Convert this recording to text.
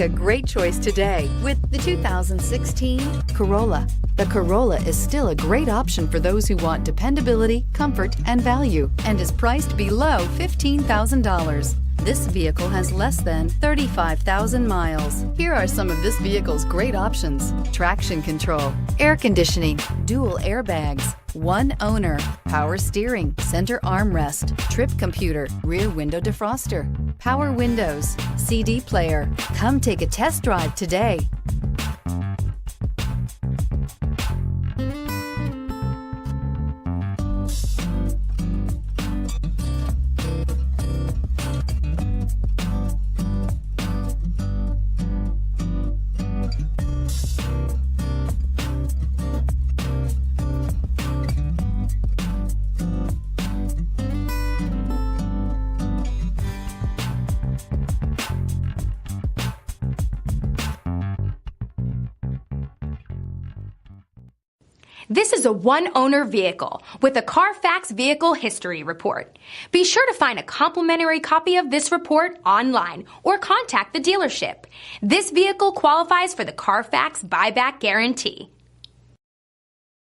Make a great choice today with the 2016 Corolla. The Corolla is still a great option for those who want dependability, comfort, and value, and is priced below $15,000. This vehicle has less than 35,000 miles. Here are some of this vehicle's great options: traction control, air conditioning, dual airbags, one owner, power steering, center armrest, trip computer, rear window defroster, power windows, CD player. Come take a test drive today. This is a one-owner vehicle with a Carfax Vehicle History Report. Be sure to find a complimentary copy of this report online or contact the dealership. This vehicle qualifies for the Carfax Buyback Guarantee.